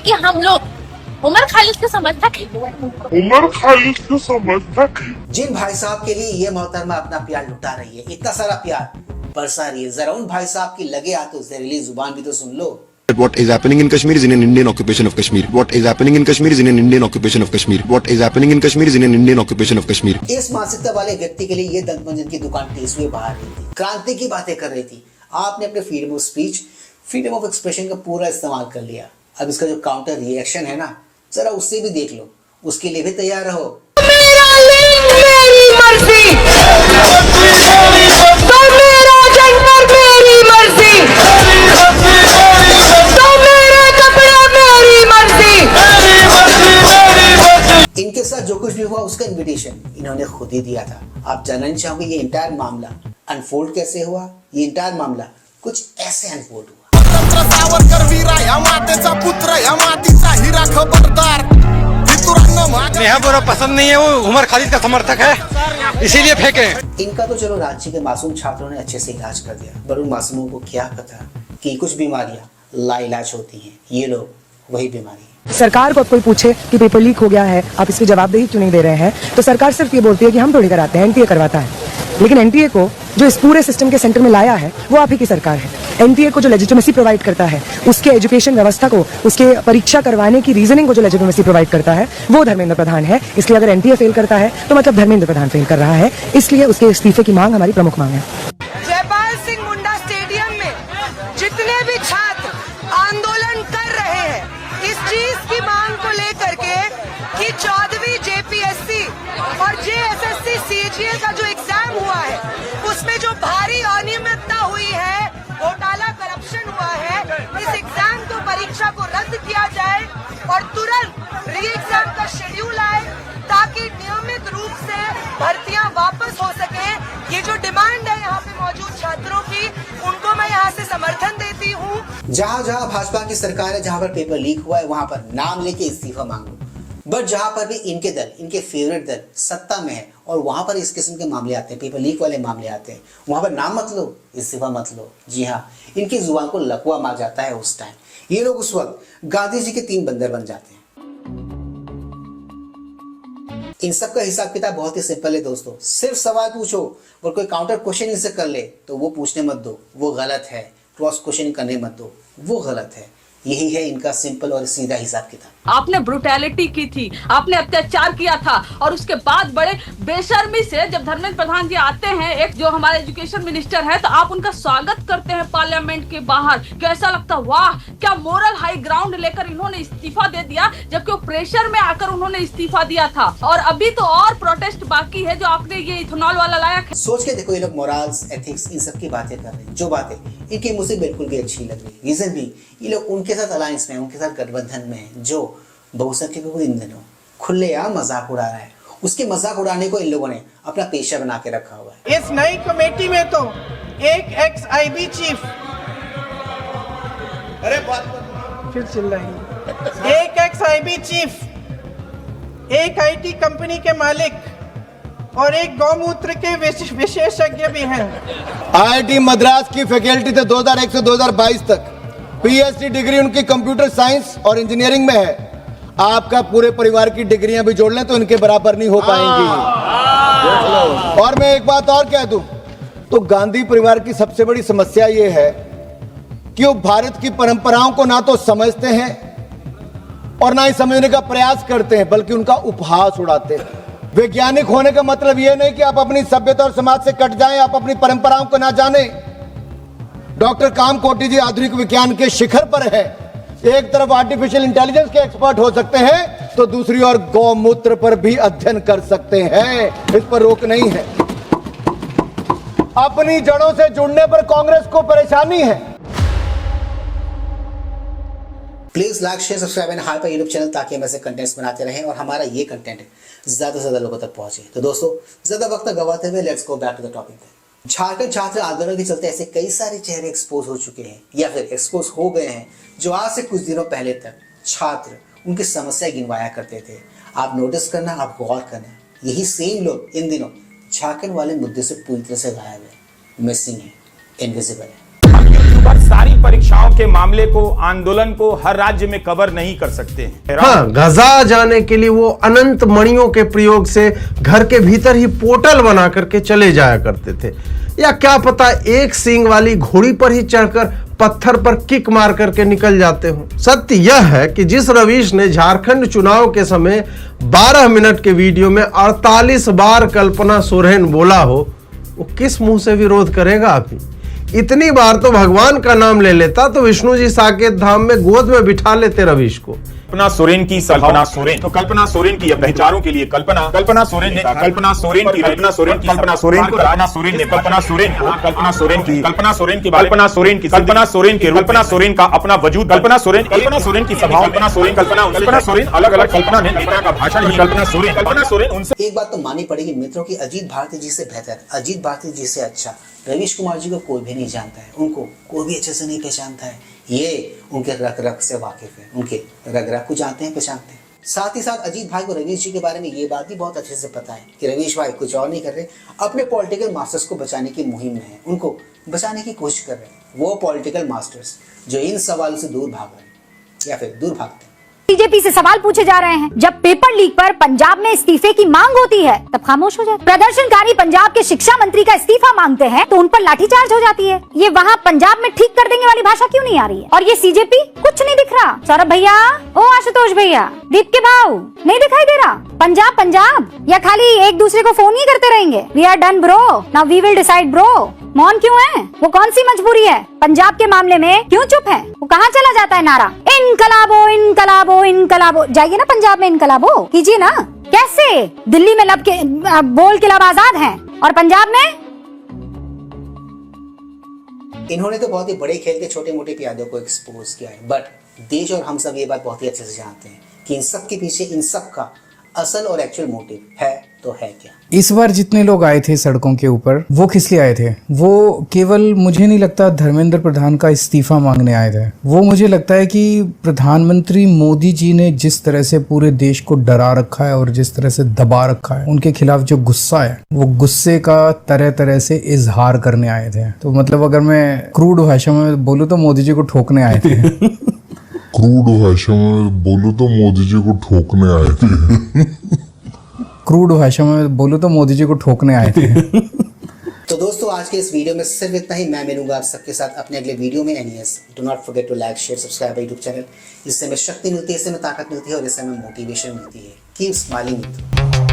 कि हम लोग उमर खालिद के समर्थक हैं। जिन भाई साहब के लिए ये मोहतरमा अपना प्यार लुटा रही है, इतना सारा प्यार बरसा रही है, जरा उन भाई साहब की लगे हाथों जहरीली जुबान भी तो सुन लो। What is happening in Kashmir is in an Indian occupation of Kashmir. What is happening in Kashmir is in an Indian occupation of Kashmir. What is happening in Kashmir is in an Indian occupation of Kashmir. इस मानसिकता वाले व्यक्ति के लिए ये दंतमंजन की दुकान टेसुए बाहर रही थी, क्रांति की बातें कर रही थी। आपने अपने freedom of speech, freedom of expression का पूरा इस्तेमाल कर लिया। अब इसका जो काउंटर रिएक्शन है ना, जरा उससे भी देख लो, उसके लिए भी तैयार रहो। इनके साथ जो कुछ भी हुआ उसका इनविटेशन इन्होंने खुद ही दिया था। आप जानना नहीं चाहोगे ये इंटायर मामला अनफोल्ड कैसे हुआ? ये इंटायर मामला कुछ ऐसे अनफोल्ड हुआ। बुरा पसंद नहीं है, वो उमर खालिद का समर्थक है, इसीलिए फेंके। इनका तो चलो राज्य के मासूम छात्रों ने अच्छे से इलाज कर दिया, पर उन मासूमों को क्या पता कि कुछ बीमारियां लाइलाज होती हैं। ये लोग वही बीमारी। सरकार को अब कोई पूछे कि पेपर लीक हो गया है, आप इसकी जवाबदेही क्यों नहीं दे रहे हैं, तो सरकार सिर्फ ये बोलती है कि हम थोड़ी कराते हैं, एनटीए करवाता है। लेकिन एनटीए को जो इस पूरे सिस्टम के सेंटर में लाया है वो आप ही की सरकार है। एनटीए को जो लेजिटिमेसी प्रोवाइड करता है, उसके एजुकेशन व्यवस्था को, उसके परीक्षा करवाने की रीजनिंग को जो लेजिटिमेसी प्रोवाइड करता है वो धर्मेंद्र प्रधान है। इसलिए अगर एनटीए फेल करता है तो मतलब धर्मेंद्र प्रधान फेल कर रहा है। इसलिए उसके इस्तीफे की मांग हमारी प्रमुख मांग है। जयपाल सिंह मुंडा स्टेडियम में जितने भी छात्र आंदोलन कर रहे हैं इस चीज की मांग को लेकर के कि 14वीं जेपीएससी और जेएसएससी सीजीएल का जो एग्जाम हुआ है उसमें जो भारी अनियमितता हुई है, घोटाला करप्शन हुआ है, इस एग्जाम को परीक्षा को रद्द किया जाए और तुरंत री एग्जाम का शेड्यूल आए ताकि नियमित रूप से भर्तियां वापस हो सके। ये जो डिमांड है यहाँ पे मौजूद छात्रों की, उनको मैं यहाँ से समर्थन देती हूँ। जहाँ जहाँ भाजपा की सरकार है, जहाँ पर पेपर लीक हुआ है वहां पर नाम लेके इस्तीफा मांगो। बट जहां पर भी इनके दल, इनके फेवरेट दल सत्ता में है और वहां पर इस किस्म के मामले आते हैं, पेपर लीक वाले मामले आते हैं, वहां पर नाम मत लो, इस्तीफा मत लो। जी हाँ, इनकी जुबान को लकवा मार जाता है उस टाइम। ये लोग उस वक्त गांधी जी के 3 बंदर बन जाते हैं। इन सब का हिसाब किताब बहुत ही सिंपल है दोस्तों। सिर्फ सवाल पूछो और कोई काउंटर क्वेश्चन इनसे कर ले तो वो पूछने मत दो, वो गलत है। क्रॉस क्वेश्चन करने मत दो, वो गलत है। यही है इनका सिंपल और सीधा हिसाब किताब। आपने ब्रुटैलिटी की थी, आपने अत्याचार किया था और उसके बाद बड़े बेशर्मी से जब धर्मेंद्र प्रधान जी आते हैं, एक जो हमारे एजुकेशन मिनिस्टर है, तो आप उनका स्वागत करते हैं पार्लियामेंट के बाहर। कैसा लगता, वाह क्या मोरल हाई ग्राउंड लेकर इन्होंने इस्तीफा दे दिया, जबकि वो प्रेशर में आकर उन्होंने इस्तीफा दिया था। और अभी तो और प्रोटेस्ट बाकी है जो आपने ये इथेनॉल वाला लाया। सोच के देखो, ये लोग मोरल्स, एथिक्स, इन सब की बातें कर रहे हैं। जो बातें इनकी मुझे बिल्कुल भी अच्छी लग रही। रीजन भी, ये लोग उनके साथ अलायंस में, उनके साथ गठबंधन में है जो बहुसंख्यकों को इन दिनों खुलेआम मजाक उड़ा रहा है। उसके मजाक उड़ाने को इन लोगों ने अपना पेशा बना के रखा हुआ है। इस नई कमेटी में तो एक एक्स आईबी चीफ, अरे बात फिर चिल्ला रही, एक एक्स आईबी चीफ, एक आईटी कंपनी के मालिक और एक गौमूत्र के विशेषज्ञ भी हैं। आईआईटी मद्रास की फैकल्टी थे 2001 से 2022 तक। पीएचडी डिग्री उनकी कंप्यूटर साइंस और इंजीनियरिंग में है। आपका पूरे परिवार की डिग्रियां भी जोड़ लें तो इनके बराबर नहीं हो पाएंगी। और मैं एक बात और कह दूं तो गांधी परिवार की सबसे बड़ी समस्या ये है कि वो भारत की परंपराओं को ना तो समझते हैं और ना ही समझने का प्रयास करते हैं, बल्कि उनका उपहास उड़ाते हैं। वैज्ञानिक होने का मतलब यह नहीं कि आप अपनी सभ्यता और समाज से कट जाएं, आप अपनी परंपराओं को ना जाने। डॉक्टर कामकोटि जी आधुनिक विज्ञान के शिखर पर है। एक तरफ आर्टिफिशियल इंटेलिजेंस के एक्सपर्ट हो सकते हैं तो दूसरी ओर गौमूत्र पर भी अध्ययन कर सकते हैं। इस पर रोक नहीं है। अपनी जड़ों से जुड़ने पर कांग्रेस को परेशानी है। Please like, share, subscribe and hyper YouTube channel ताकि हम ऐसे कंटेंट्स बनाते रहें और हमारा ये कंटेंट ज्यादा से ज्यादा लोगों तक पहुंचे। तो दोस्तों, ज्यादा वक्त गवाते हुए let's go back to the topic. Jharkhand छात्र आंदोलन के चलते ऐसे कई सारे चेहरे एक्सपोज हो चुके हैं या फिर एक्सपोज हो गए हैं जो आज से कुछ दिनों पहले तक छात्र उनकी समस्या गिनवाया करते थे। आप नोटिस करना, आप गौर करना, यही सेम लोग इन दिनों झारखंड वाले मुद्दे से पूरी तरह से गायब है, मिसिंग है, इनविजिबल है। सारी परीक्षाओं के मामले को, आंदोलन को हर राज्य में कवर नहीं कर सकते हैं। हाँ, गजा जाने के लिए वो अनंत मणियों के प्रयोग से घर के भीतर ही पोर्टल बना करके चले जाया करते थे, या क्या पता एक सींग वाली घोड़ी पर ही चढ़कर पत्थर पर किक मार करके निकल जाते हो। सत्य यह है कि जिस रवीश ने झारखंड चुनाव के समय 12 मिनट के वीडियो में 48 बार कल्पना सोरेन बोला हो, वो किस मुंह से विरोध करेगा अभी? इतनी बार तो भगवान का नाम ले लेता तो विष्णु जी साकेत धाम में गोद में बिठा लेते रवीश को। कल्पना सोरेन की कल्पना सोरेन, तो कल्पना सोरेन की पहचानों के लिए कल्पना सोरेन ने कल्पना सोरेन की कल्पना सोरेन की कल्पना सोरेन को कल्पना सोरेन ने कल्पना सोरेन कल्पना सोरेन की कल्पना सोरेन की कल्पना सोरेन की कल्पना सोरेन के कल्पना सोरेन का अपना वजूद, कल्पना सोरेन की सभा, कल्पना सोरेन अलग अलग कल्पना ने नेता का भाषण ही कल्पना सोरेन उनसे। एक बात तो माननी पड़ेगी मित्रों की, अजीत भारती जी से बेहतर, अजीत भारती जी से अच्छा रवीश कुमार जी को कोई भी नहीं जानता है, उनको कोई भी अच्छे से नहीं पहचानता है। ये उनके रग रग से वाकिफ है, उनके रग रग को जानते हैं, पहचानते हैं। साथ ही साथ अजीत भाई को रवीश जी के बारे में ये बात भी बहुत अच्छे से पता है कि रवीश भाई कुछ और नहीं कर रहे, अपने पॉलिटिकल मास्टर्स को बचाने की मुहिम में है, उनको बचाने की कोशिश कर रहे हैं। वो पॉलिटिकल मास्टर्स जो इन सवालों से दूर भाग रहे हैं या फिर दूर भागते हैं। बीजेपी से सवाल पूछे जा रहे हैं। जब पेपर लीक पर पंजाब में इस्तीफे की मांग होती है तब खामोश हो जाते। प्रदर्शनकारी पंजाब के शिक्षा मंत्री का इस्तीफा मांगते हैं तो उन पर लाठीचार्ज हो जाती है। ये वहाँ पंजाब में ठीक कर देंगे वाली भाषा क्यों नहीं आ रही है? और ये सीजेपी कुछ नहीं दिख रहा। सौरभ भैया, ओ आशुतोष भैया, दीप के भाव नहीं दिखाई दे रहा। पंजाब या खाली एक दूसरे को फोन ही करते रहेंगे? We are done bro, now we will decide bro. मौन क्यों है? वो कौन सी मजबूरी है? पंजाब के मामले में क्यों चुप है? वो कहाँ चला जाता है नारा इनकलाबो इनकलाबो इनकलाबो? जाइए ना पंजाब में इनकलाबो कीजिए ना। कैसे दिल्ली में लब के बोल के लब आजाद हैं और पंजाब में? इन्होंने तो बहुत ही बड़े खेल के छोटे मोटे प्यादों को एक्सपोज किया है, बट देश और हम सब ये बात बहुत ही अच्छे से जानते हैं कि इन सब के पीछे इन सब का असल और एक्चुअल मोटिव है तो है क्या। इस बार जितने लोग आए थे सड़कों के ऊपर, वो किस लिए आए थे? वो केवल, मुझे नहीं लगता धर्मेंद्र प्रधान का इस्तीफा मांगने आए थे। वो मुझे लगता है कि प्रधानमंत्री मोदी जी ने जिस तरह से पूरे देश को डरा रखा है और जिस तरह से दबा रखा है, उनके खिलाफ जो गुस्सा है, वो गुस्से का तरह तरह से इजहार करने आए थे। तो मतलब अगर मैं क्रूड भाषा में बोलूँ तो मोदी जी को ठोकने आए थे। क्रूड भाषा में बोलूं तो मोदी जी को ठोकने आए थे। क्रूड भाषा में बोलूं तो मोदी जी को ठोकने आए थे। तो दोस्तों आज के इस वीडियो में सिर्फ इतना ही। मैं मिलूंगा आप सबके साथ अपने अगले वीडियो में। Anyways do not forget to like share subscribe YouTube channel. इससे हमें शक्ति मिलती है, इससे हमें ताकत मिलती है और इससे हमें मोटिवेशन मिलती है। Keep smiling.